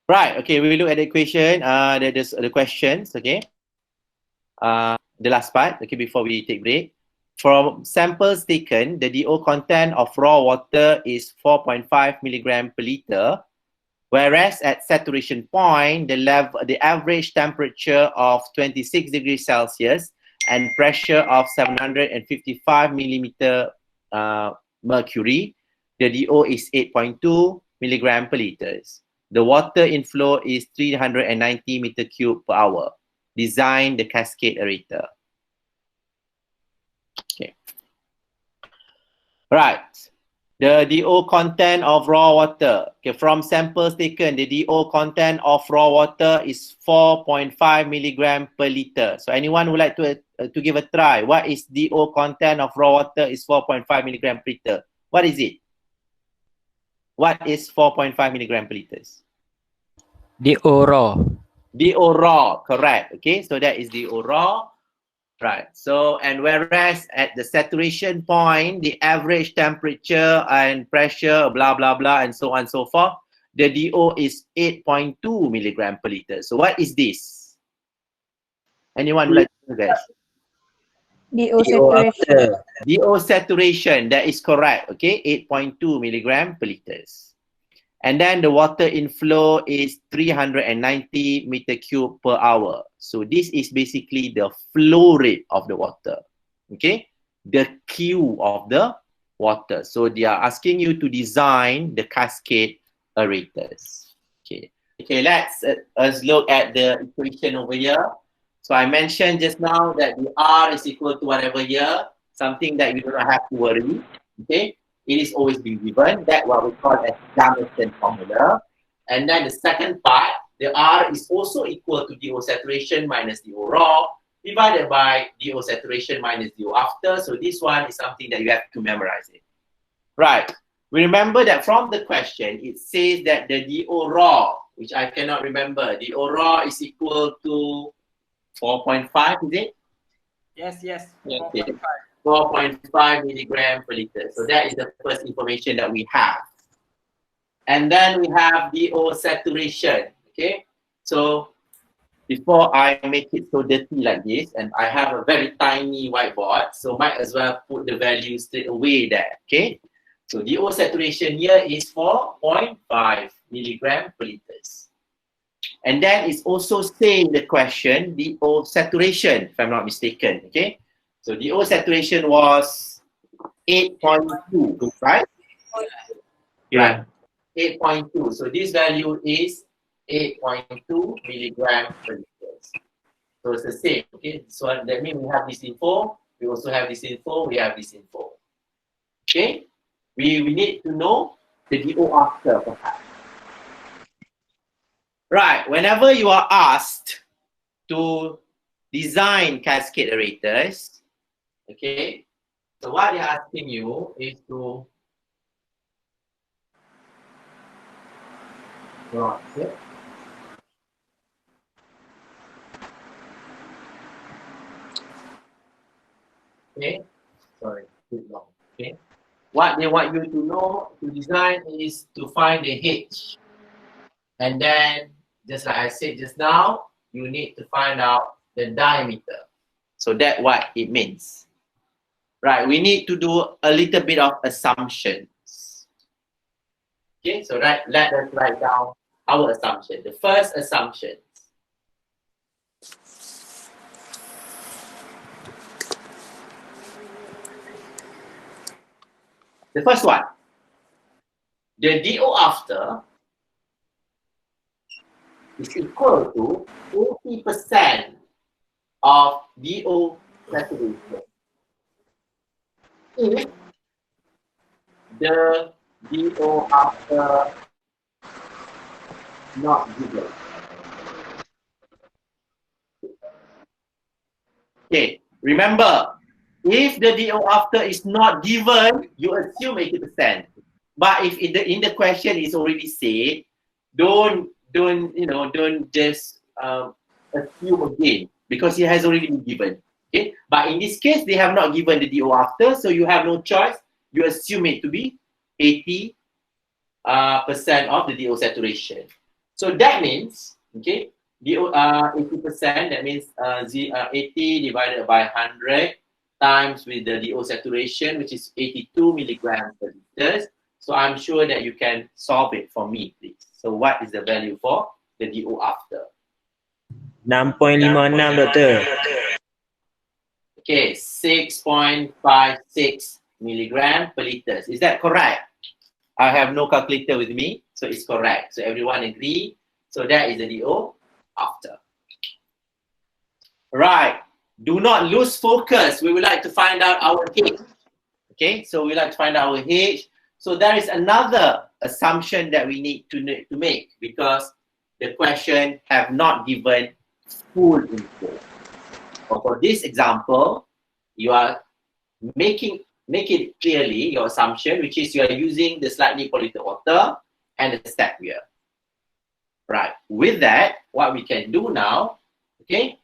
Right, okay, we look at the equation, the questions, okay. The last part, okay, before we take break. From samples taken, the DO content of raw water is 4.5 milligram per liter, whereas at saturation point, the average temperature of 26 degrees Celsius and pressure of 755 millimeter mercury, the DO is 8.2 milligram per liters. The water inflow is 390 meter cube per hour. Design the cascade aerator. Okay. Right. The DO content of raw water. Okay, from samples taken, the DO content of raw water is 4.5 milligram per liter. So anyone would like to give a try? What is DO content of raw water is 4.5 milligram per liter? What is it? What is 4.5 milligram per liters? DO raw. DO raw, correct. Okay, so that is DO raw. Right. So, and whereas at the saturation point, the average temperature and pressure, blah, blah, blah, and so on and so forth, the DO is 8.2 milligram per liter. So what is this? Anyone would like to guess? DO saturation. DO saturation, that is correct. Okay, 8.2 milligram per liters. And then the water inflow is 390 meter cube per hour. So this is basically the flow rate of the water. Okay, the Q of the water. So they are asking you to design the cascade aerators. Okay, okay, let's look at the equation over here. So I mentioned just now that the R is equal to whatever here, something that you do not have to worry. Okay. It is always being given. That's what we call as Jamison formula. And then the second part, the R is also equal to DO saturation minus DO raw divided by DO saturation minus DO after. So this one is something that you have to memorize it. Right. We remember that from the question, it says that the DO raw, which I cannot remember, DO raw is equal to 4.5, is it? Yes, yes. Okay. 4.5 milligram per liter. So that is the first information that we have. And then we have DO saturation. Okay. So before I make it so dirty like this, and I have a very tiny whiteboard, so might as well put the value straight away there. Okay. So DO saturation here is 4.5 milligram per liters. And then it's also saying the question DO saturation, if I'm not mistaken. Okay. So DO saturation was 8.2, right? Yeah. 8.2. So this value is 8.2 milligram per liter. So it's the same. Okay. So that means we have this info. We also have this info. We have this info. Okay. We need to know the DO after, perhaps. Right. Whenever you are asked to design cascade aerators, okay, so what they're asking you is to okay. Okay, sorry, too long. Okay, what they want you to know to design is to find the H, and then just like I said just now, you need to find out the diameter. So that's what it means. Right, we need to do a little bit of assumptions. Okay, so let us write down our assumption. The first assumption. The first one. The DO after is equal to 80% of DO saturation. If the DO after not given. Okay, remember, if the DO after is not given, you assume 80%. But if in the question is already said, don't just assume again because it has already been given. Okay, but in this case, they have not given the DO after, so you have no choice. You assume it to be 80% of the DO saturation. So that means, okay, DO 80%, that means 80 divided by 100 times with the DO saturation, which is 82 milligrams per liter. So I'm sure that you can solve it for me, please. So what is the value for the DO after? 6.56 doktor. Okay, 6.56 milligram per liter. Is that correct? I have no calculator with me, so it's correct. So everyone agree? So that is the DO after. Right. Do not lose focus. We would like to find out our H. Okay, so we like to find out our H. So there is another assumption that we need to make because the question have not given full info. So for this example, you are make it clearly your assumption, which is you are using the slightly polluted water and the step here. Right. With that, what we can do now, okay,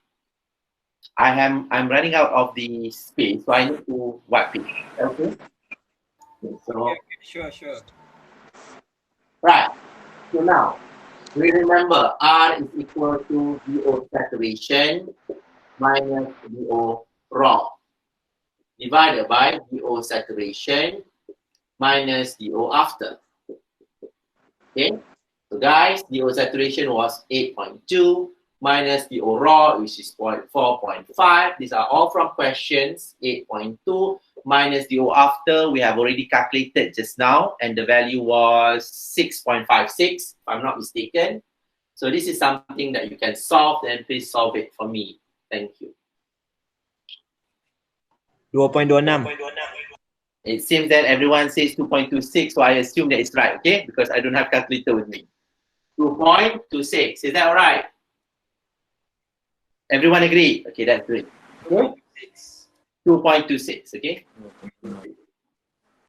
I'm running out of the space, so I need to wipe it. Okay. So Sure. right. So now we remember R is equal to DO saturation minus DO raw divided by DO saturation minus DO after. Okay. So guys, DO saturation was 8.2 minus DO raw, which is 4.5. These are all from questions. 8.2 minus DO after, we have already calculated just now, and the value was 6.56, if I'm not mistaken. So this is something that you can solve, and please solve it for me. Thank you. 2.26. It seems that everyone says 2.26, so I assume that it's right, okay? Because I don't have calculator with me. 2.26, is that all right? Everyone agree? Okay, that's great. 2.26, okay?